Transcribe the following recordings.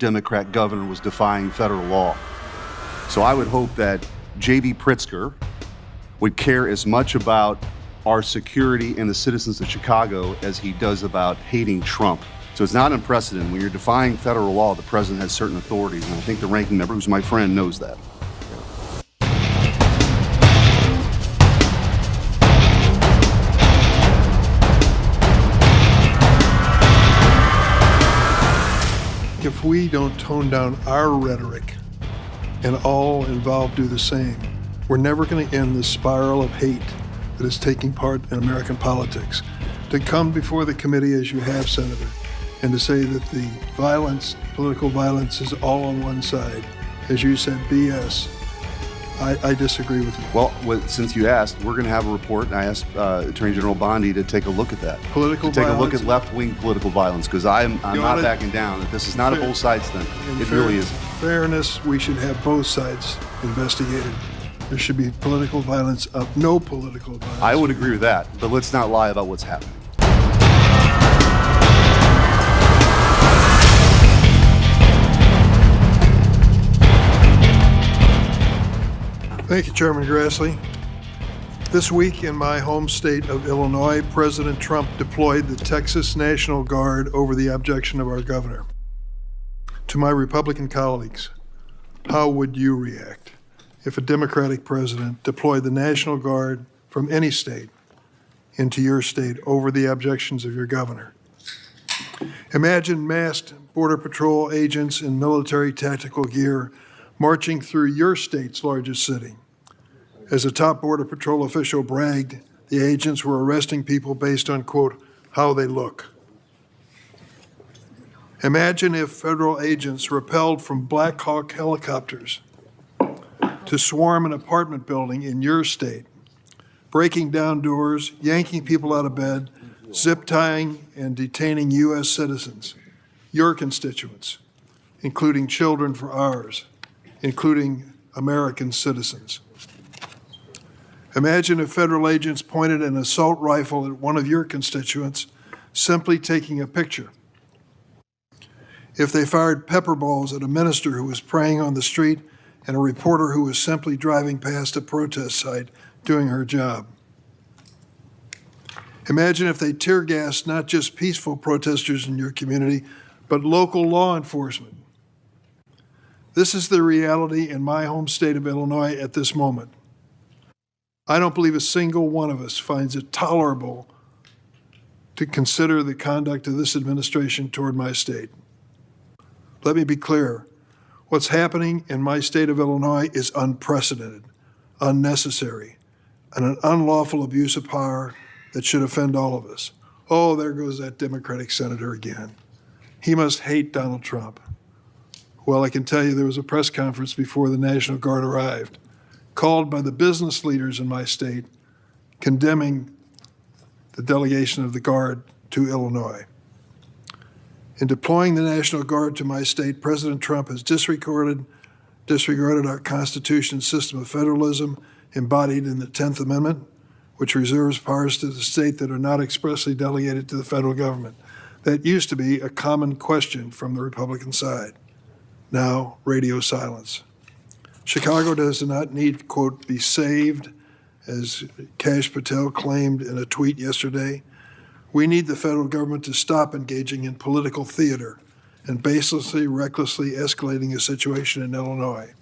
Democrat governor was defying federal law. So I would hope that J.B. Pritzker would care as much about our security and the citizens of Chicago as he does about hating Trump. So it's not unprecedented. When you're defying federal law, the president has certain authorities, and I think the ranking member, who's my friend, knows that. If we don't tone down our rhetoric and all involved do the same, we're never going to end the spiral of hate that is taking part in American politics. To come before the committee as you have, Senator, and to say that the violence, political violence, is all on one side, as you said, BS, I disagree with you. Well, since you asked, we're going to have a report, and I asked Attorney General Bondi to take a look at that. Take a look at left-wing political violence, because I'm not backing down. That this is not a both sides thing. It really isn't. Fairness, we should have both sides investigated. There should be political violence, no political violence. I would agree with that, but let's not lie about what's happening. Thank you, Chairman Grassley. This week in my home state of Illinois, President Trump deployed the Texas National Guard over the objection of our governor. To my Republican colleagues, how would you react if a Democratic president deployed the National Guard from any state into your state over the objections of your governor? Imagine masked Border Patrol agents in military tactical gear marching through your state's largest city. As a top Border Patrol official bragged, the agents were arresting people based on, quote, how they look. Imagine if federal agents rappelled from Black Hawk helicopters to swarm an apartment building in your state, breaking down doors, yanking people out of bed, zip tying and detaining U.S. citizens, your constituents, including children for ours, including American citizens. Imagine if federal agents pointed an assault rifle at one of your constituents, simply taking a picture. If they fired pepper balls at a minister who was praying on the street and a reporter who was simply driving past a protest site doing her job. Imagine if they tear gassed not just peaceful protesters in your community, but local law enforcement. This is the reality in my home state of Illinois at this moment. I don't believe a single one of us finds it tolerable to consider the conduct of this administration toward my state. Let me be clear. What's happening in my state of Illinois is unprecedented, unnecessary, and an unlawful abuse of power that should offend all of us. Oh, there goes that Democratic senator again. He must hate Donald Trump. Well, I can tell you there was a press conference before the National Guard arrived, called by the business leaders in my state, condemning the delegation of the Guard to Illinois. In deploying the National Guard to my state, President Trump has disregarded our Constitution's system of federalism embodied in the 10th Amendment, which reserves powers to the state that are not expressly delegated to the federal government. That used to be a common question from the Republican side. Now, radio silence. Chicago does not need, quote, be saved, as Kash Patel claimed in a tweet yesterday. We need the federal government to stop engaging in political theater and baselessly, recklessly escalating a situation in Illinois.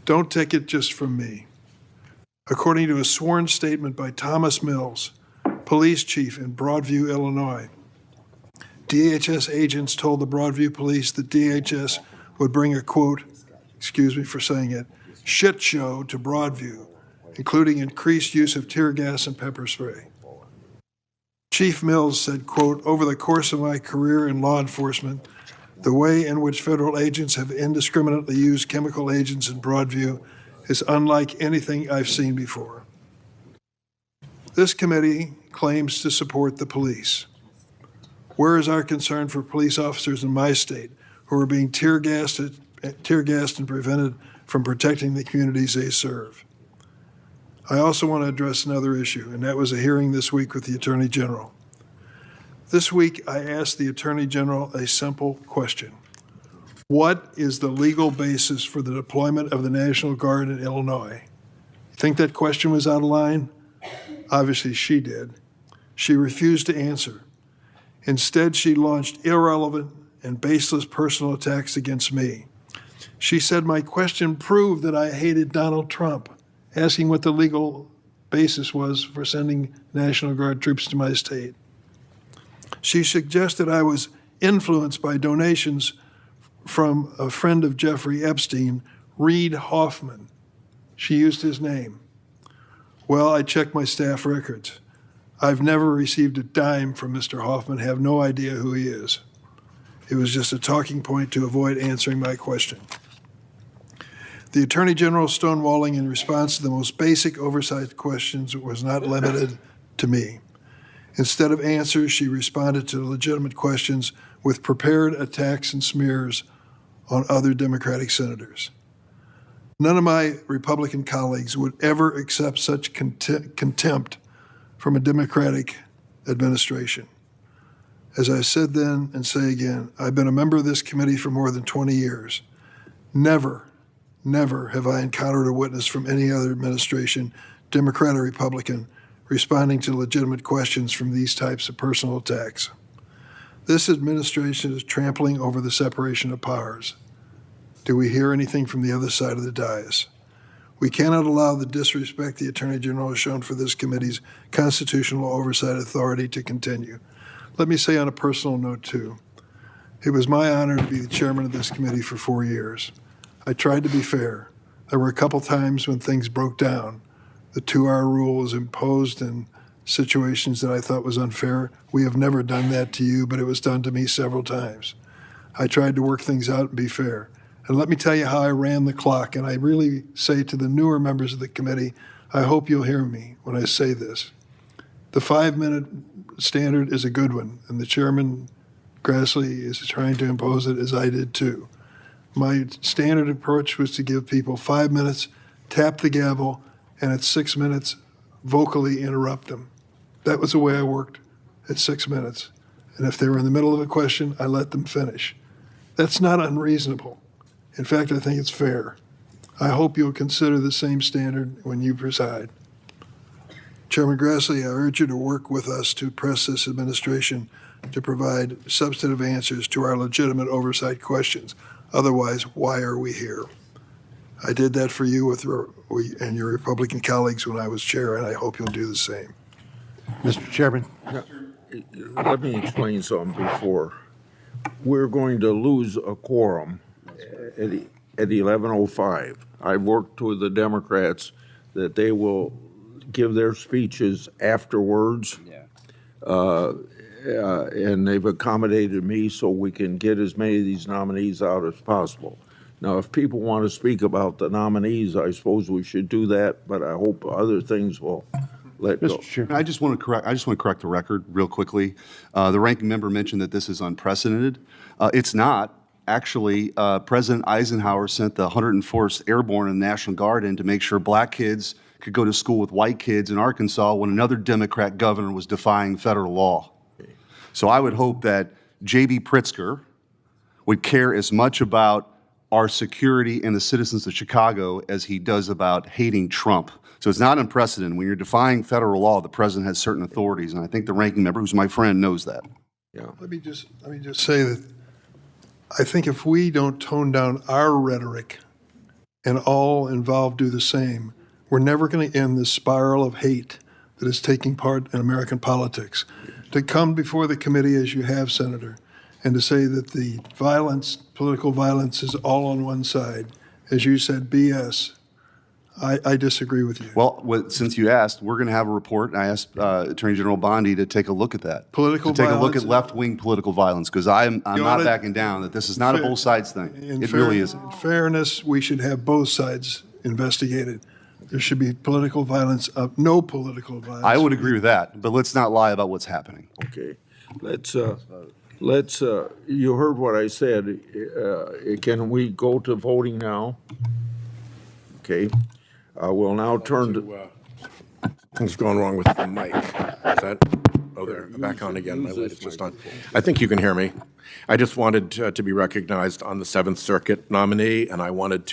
Don't take it just from me. According to a sworn statement by Thomas Mills, police chief in Broadview, Illinois, DHS agents told the Broadview police that DHS would bring a, quote, excuse me for saying it, shit show to Broadview, including increased use of tear gas and pepper spray. Chief Mills said, quote, over the course of my career in law enforcement, the way in which federal agents have indiscriminately used chemical agents in Broadview is unlike anything I've seen before. This committee claims to support the police. Where is our concern for police officers in my state who are being tear gassed and prevented from protecting the communities they serve? I also want to address another issue, and that was a hearing this week with the Attorney General. This week, I asked the Attorney General a simple question. What is the legal basis for the deployment of the National Guard in Illinois? You think that question was out of line? Obviously, she did. She refused to answer. Instead, she launched irrelevant and baseless personal attacks against me. She said my question proved that I hated Donald Trump, asking what the legal basis was for sending National Guard troops to my state. She suggested I was influenced by donations from a friend of Jeffrey Epstein, Reid Hoffman. She used his name. Well, I checked my staff records. I've never received a dime from Mr. Hoffman, have no idea who he is. It was just a talking point to avoid answering my question. The Attorney General's stonewalling in response to the most basic oversight questions was not limited to me. Instead of answers, she responded to legitimate questions with prepared attacks and smears on other Democratic senators. None of my Republican colleagues would ever accept such contempt from a Democratic administration. As I said then and say again, I've been a member of this committee for more than 20 years. Never have I encountered a witness from any other administration, Democrat or Republican, responding to legitimate questions from these types of personal attacks. This administration is trampling over the separation of powers. Do we hear anything from the other side of the dais? We cannot allow the disrespect the Attorney General has shown for this committee's constitutional oversight authority to continue. Let me say on a personal note, too, it was my honor to be the chairman of this committee for 4 years. I tried to be fair. There were a couple times when things broke down. The 2-hour rule was imposed in situations that I thought was unfair. We have never done that to you, but it was done to me several times. I tried to work things out and be fair. And let me tell you how I ran the clock, and I really say to the newer members of the committee, I hope you'll hear me when I say this. The 5-minute standard is a good one, and the chairman, Grassley, is trying to impose it as I did too. My standard approach was to give people 5 minutes, tap the gavel, and at 6 minutes, vocally interrupt them. That was the way I worked at 6 minutes. And if they were in the middle of a question, I let them finish. That's not unreasonable. In fact, I think it's fair. I hope you'll consider the same standard when you preside. Chairman Grassley, I urge you to work with us to press this administration to provide substantive answers to our legitimate oversight questions. Otherwise, why are we here? I did that for you and your Republican colleagues when I was chair, and I hope you'll do the same. Mr. Chairman. Let me explain something before. We're going to lose a quorum at 11:05. I've worked with the Democrats that they will give their speeches afterwards. And they've accommodated me so we can get as many of these nominees out as possible. Now, if people want to speak about the nominees, I suppose we should do that, but I hope other things will let go. Mr. Chairman. I just want to correct the record real quickly. The ranking member mentioned that this is unprecedented. It's not. Actually, President Eisenhower sent the 104th Airborne and National Guard in to make sure black kids could go to school with white kids in Arkansas when another Democrat governor was defying federal law. So I would hope that J.B. Pritzker would care as much about our security and the citizens of Chicago as he does about hating Trump. So it's not unprecedented. When you're defying federal law, the president has certain authorities, and I think the ranking member, who's my friend, knows that. Yeah. Let me just say that I think if we don't tone down our rhetoric and all involved do the same, we're never going to end this spiral of hate that is taking part in American politics. To come before the committee as you have, Senator, and to say that the violence, political violence, is all on one side, as you said, BS, I disagree with you. Well, since you asked, we're going to have a report, and I asked Attorney General Bondi to take a look at that. Political to take a look violence- at left-wing political violence, because I'm not backing down that this is not a both sides thing. It really isn't. In fairness, we should have both sides investigated. There should be political violence, no political violence. I would agree with that, but let's not lie about what's happening. Okay. You heard what I said. Can we go to voting now? Okay. We'll now turn to. Something's going wrong with the mic. Is that? Oh, there. Back on again. My light is just on. I think you can hear me. I just wanted to be recognized on the Seventh Circuit nominee, and I wanted